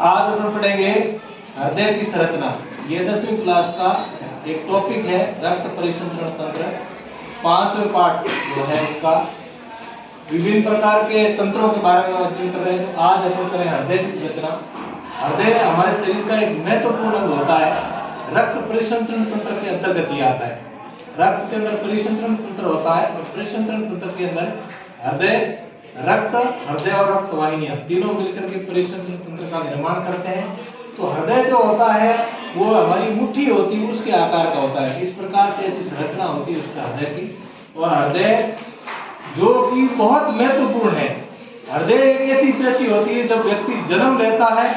आज हम पढ़ेंगे हृदय की संरचना। ये 10वीं क्लास का एक टॉपिक है रक्त परिसंचरण तंत्र। 5वें पार्ट जो है इसका विभिन्न प्रकार के तंत्रों के बारे में अध्ययन कर रहे हैं। तो आज अपन करें हृदय की संरचना। हृदय हमारे शरीर का एक महत्वपूर्ण अंग होता है। रक्त परिसंचरण तंत्र के अंतर्गत ये आता है। रक्त के अंदर परिसंचरण तंत्र होता है और परिसंचरण तंत्र के अंदर हृदय, हृदय और रक्त वाहिनियां तीनों मिलकर के परिसंचरण तंत्र का निर्माण करते हैं। तो हृदय जो होता है वो हमारी मुट्ठी होती है उसके आकार का होता है। इस प्रकार से ऐसी संरचना होती है उसका हृदय की। और हृदय जो कि बहुत महत्वपूर्ण है। हृदय एक ऐसी पेशी होती है जब व्यक्ति जन्म लेता है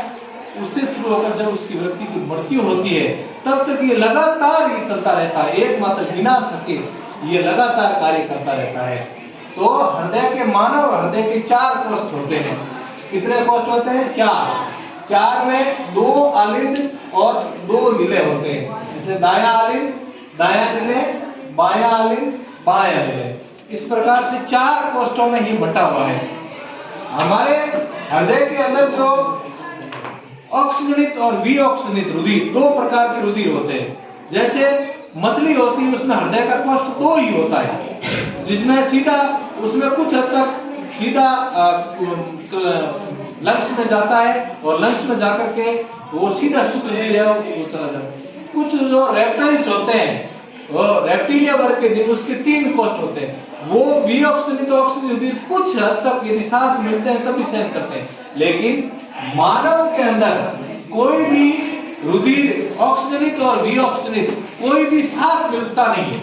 उससे शुरू होकर जब उसकी व्यक्ति की मृत्यु होती है तब तक ये लगातार ही चलता रहता है। एकमात्र बिना थके ये लगातार कार्य करता रहता है। तो हृदय के मानव हृदय के 4 कोष्ठ होते हैं। कितने कोष्ठ होते हैं? 4 में 2 आलिंद और 2 निलय होते हैं। जैसे दायां आलिंद, दायां निलय, बायां आलिंद, बायां निलय। इस प्रकार से 4 कोष्ठों में ही बटा हुआ है। हमारे हृदय के अंदर जो ऑक्सीजनित और विऑक्सीजनित रुधिर 2 प्रकार के रुधिर होते हैं। जैसे मछली होती है उसमें हृदय का कोष्ठ 2 ही होता है, जिसमें सीधा उसमें कुछ हद तक सीधा लंग्स में जाता है और लंग्स में जाकर के वो सीधा शुद्ध रुधिर है वो चला जाता है। कुछ जो रेप्टाइल्स होते हैं वो रेप्टिलिया वर्ग के उसके 3 कोष्ठ होते हैं। वो विऑक्सीजनित ऑक्सीजन रुधिर कुछ हद तक यदि साथ मिलते हैं तभी सहन करते हैं। लेकिन मानव के अंदर कोई भी रुधिर ऑक्सीजनित और विऑक्सीजनित कोई भी साथ मिलता नहीं है।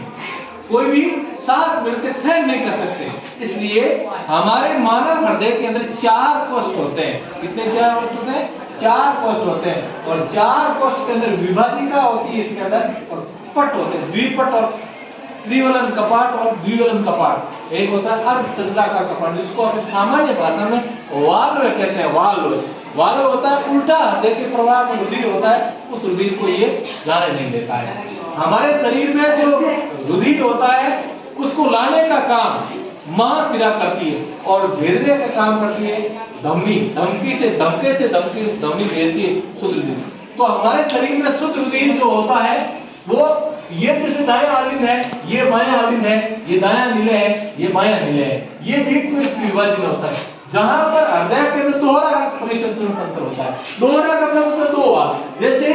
कोई भी साथ मिलकर सहन नहीं कर सकते। इसलिए हमारे मानव हृदय के अंदर 4 कोष्ठ होते हैं। कितने 4 कोष्ठ होते हैं? 4 कोष्ठ होते हैं। और 4 कोष्ठ के अंदर विभाजिका होती है इसके अंदर और पट होते हैं। द्विपट और त्रिवलन कपाट और द्विवलन कपाट। एक होता है अर्धचंद्राकार कपाट जिसको अपन सामान्य भाषा में वाल्व कहते हैं। वाल्व होता है उल्टा हृदय के प्रवाह में रुधिर होता है, उस रुधिर को ये जाने नहीं देता है। हमारे शरीर में जो रुधिर होता है उसको लाने का काम महाशिरा करती है और भेजने का काम करती है धमनी। धमके से धमनी भेजती है शुद्ध रुधिर। तो हमारे शरीर में शुद्ध रुधिर जो होता है वो ये जैसे दायां आलिंद है, ये बायां आलिंद है, ये दायां निलय है, ये बायां निलय है। ये बीच में इसकी विभाजन होता है। जहां पर हृदय के अंदर दोहरा रक्त परिसंचरण तंत्र होता है। दोहरा का मतलब 2 बार। जैसे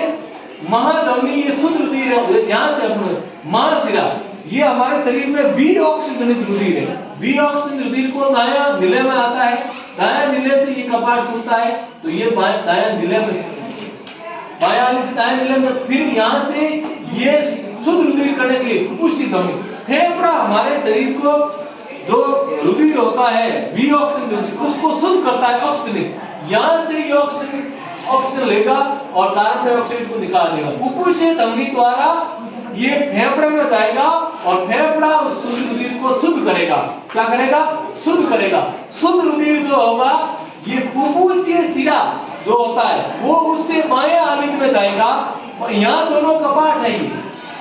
महाधमनी ये शुद्ध रुधिर है, यहाँ से अपने महाशिरा ये हमारे शरीर में विऑक्सीजनित रुधिर है। विऑक्सीजनित रुधिर को दायां निलय में आता है। दायां निलय से ये कपाट खुलता है तो ये दायां निलय में, बायां से दायां निलय में, फिर यहाँ से ये शुद्ध रुधिर करने के लिए उसी धमनी फेफड़ा हमारे शरीर को जो रुधिर होता है विऑक्सीजन उसको शुद्ध करता है ऑक्सीजन। यहाँ से ये ऑक्सीजन लेगा और कार्बन डाइऑक्साइड को निकाल देगा। फुफ्फुस धमनी द्वारा ये फेफड़े में जाएगा और फेफड़ा उस शुद्ध रुधिर को शुद्ध करेगा। क्या करेगा? शुद्ध करेगा। शुद्ध रुधिर जो होगा ये फुफ्फुसीय शिरा जो होता है वो उससे बायां आलिंद में जाएगा। और यहाँ दोनों कपाट है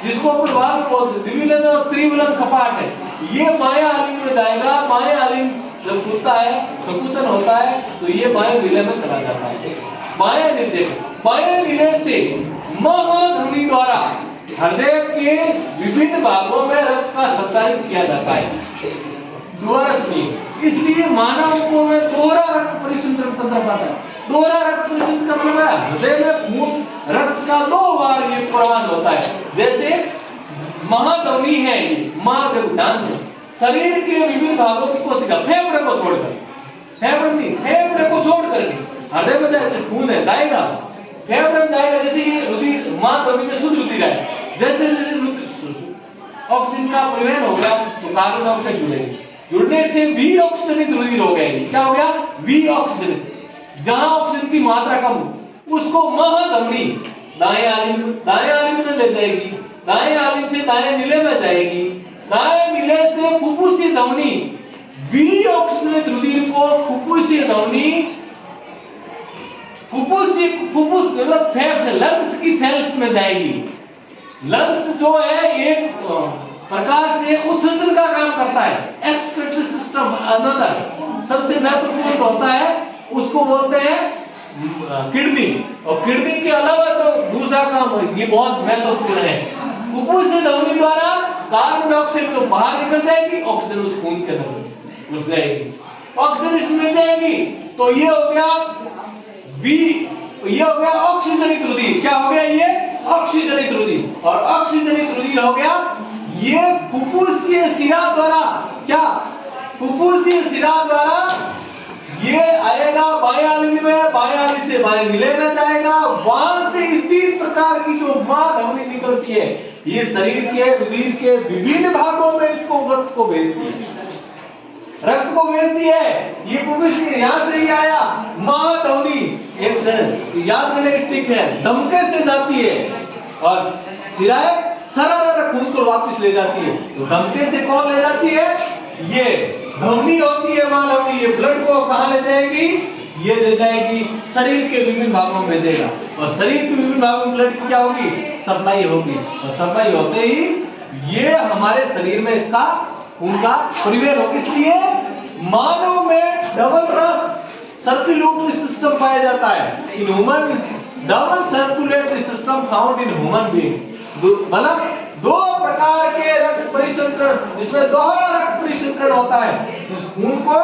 जिसको अपन बाद में बोलते हैं द्विविलन और त्रिविलन कपाट है। ये बायां आलिंद में जाएगा। बायां आलिंद जब खुलता है संकुचन होता है तो ये बाएं निलय में चला जाता है। बाएं निलय से महाधमनी द्वारा हृदय के विभिन्न भागों में रक्त का संचारित किया जाता है। दोहरा सुनिए, इसलिए मानव में दोहरा रक्त परिसंचरण तंत्र पाता है। दोहरा रक्त परिसंचरण का मतलब है हृदय में खून रक्त का 2 बार ये प्रवाह होता है। जैसे महाधमनी है ये महाधमनी ध्यान दो, शरीर के विभिन्न भागों की कोशिका फेफड़े को छोड़कर, फेफड़े को छोड़कर हृदय में जाए खून है जाएगा, फेफड़े में जाएगा। जैसे ये रुधिर महाधमनी में शुद्ध रुधिर है, जैसे ऑक्सीजन का परिवहन होगा तो कार्बन डाइऑक्साइड जुड़ने से विऑक्सीजनित रुधिर हो गया। क्या हो गया? विऑक्सीजनित। जहां ऑक्सीजन की मात्रा कम उसको महाधमनी दाएं आलिंद में ले जाएगी। दाएं आलिंद से दाएं निलय में जाएगी। दाएं निलय से फुफ्फुसीय धमनी विऑक्सीजनित रुधिर को फुफ्फुसीय धमनी फुफ्फुस मतलब फेफड़े लंग्स की सेल्स में जाएगी। लंग्स जो है एक प्रकार से उत्सर्जन का काम करता है। एक्सक्रीटरी सिस्टम अनदर सबसे महत्वपूर्ण होता है, उसको बोलते हैं किडनी, और किडनी के अलावा जो दूसरा काम है ये बहुत महत्वपूर्ण है। फुफ्फुस से धमनी द्वारा कार्बन डाइऑक्साइड तो बाहर निकल जाएगी, ऑक्सीजन उस खून के अंदर घुस जाएगी, ऑक्सीजन इसमें मिल जाएगी, तो ये हो गया ये हो गया ऑक्सीजनित रुधिर। क्या हो गया? ये ऑक्सीजनित रुधिर। और ऑक्सीजनित रुधिर हो गया ये फुफ्फुसीय शिरा द्वारा, क्या फुफ्फुसीय शिरा द्वारा ये आएगा बाएं आलिंद में, बाएं आलिंद से बाएं नीले में जाएगा, वहां से इस 3 प्रकार की जो मां धमनी निकलती है ये शरीर के रुधिर के विभिन्न भागों में इसको रक्त को भेजती है, रक्त को भेजती है। ये फुफ्फुसीय यहां से ही आया, मां धमनी एक याद रखने की ट्रिक है, दमके से जाती है और शिराएं सरारा खून को वापस ले जाती है। तो दमके से कौन ले जाती है? ये धमनी होती है मां धमनी। ये ब्लड को कहां ले जाएगी? ये ले जाएगी शरीर के विभिन्न भागों में भेजेगा, और शरीर के विभिन्न भागों में ब्लड की क्या होगी? सप्लाई होगी, और सप्लाई होते ही ये हमारे शरीर में इसका खून का परिवहन हो। इसलिए मानव में डबल रस सर्कुलेटरी सिस्टम पाया जाता है। In human double circulatory system found in human beings. मतलब 2 प्रकार के रक्त परिसंचरण, जिसमें दोहरा रक्त परिसंचरण होता है। इस खून को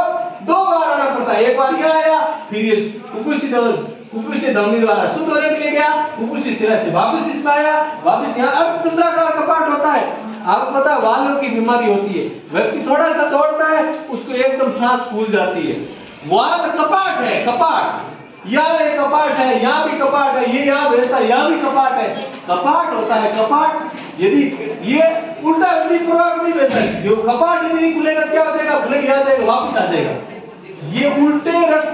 2 बार आना पड़ता है, एक बार ये आया, फिर ये फुफ्फुसीय धमनी द्वारा शुद्ध होने के लिए गया, फुफ्फुसीय शिरा से वापस इसमें आया, वापस यहाँ अर्धचंद्राकार कपाट होता है। आपको पता है वालों की बीमारी होती है, व्यक्ति थोड़ा सा दौड़ता है उसको एकदम सांस फूल जाती है, वाल कपाट है, कपाट यहाँ एक कपाट है, यहाँ भी कपाट है, ये यहाँ भेजता है, यहाँ भी कपाट है, कपाट होता है। कपाट यदि ये उल्टा यदि प्रवाह नहीं भेजता, जो कपाट यदि नहीं खुलेगा क्या हो जाएगा? ब्लड यहाँ जाएगा, वापस आ जाएगा। ये उल्टे रक्त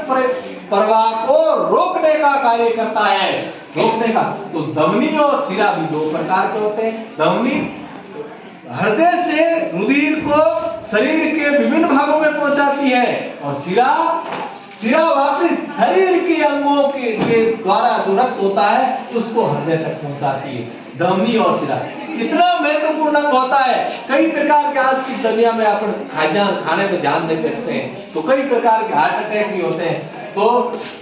प्रवाह को रोकने का कार्य करता है, रोकने का। तो धमनी और शिरा भी 2 प्रकार के होते हैं। धमनी हृदय से रुधिर को शरीर के विभिन्न भागों में पहुंचाती है, और शिरा वापस शरीर के अंगों के द्वारा जो रक्त होता है उसको हृदय तक पहुंचाती है। धमनी और शिरा इतना महत्वपूर्ण अंग होता है। कई प्रकार के आज की दुनिया में अपन खाने में ध्यान नहीं रखते हैं, तो कई प्रकार के हार्ट अटैक भी होते हैं। तो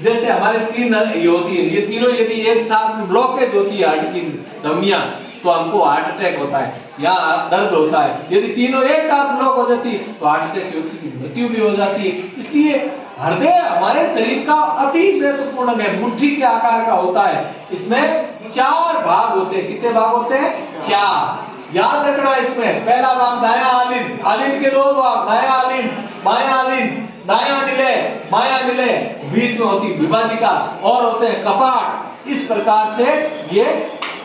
जैसे हमारे 3 ये होती है, ये तीनों यदि एक साथ में ब्लॉकेज होती है हार्ट की धमनियां, तो हमको हार्ट अटैक होता है या दर्द होता है। यदि तीनों एक साथ ब्लॉक हो जाती तो हार्ट अटैक से व्यक्ति की मृत्यु भी हो जाती है। इसलिए हृदय हमारे शरीर का अति महत्वपूर्ण है, मुट्ठी के आकार का होता है। इसमें 4 भाग होते हैं। कितने भाग होते हैं? 4। याद रखना इसमें पहला भाग दायां आलिंद, आलिंद के 2 भाग, दायां आलिंद, बायां आलिंद, दायां निलय, बायां निलय, बीच में होती विभाजिका, और होते हैं कपाट। इस प्रकार से ये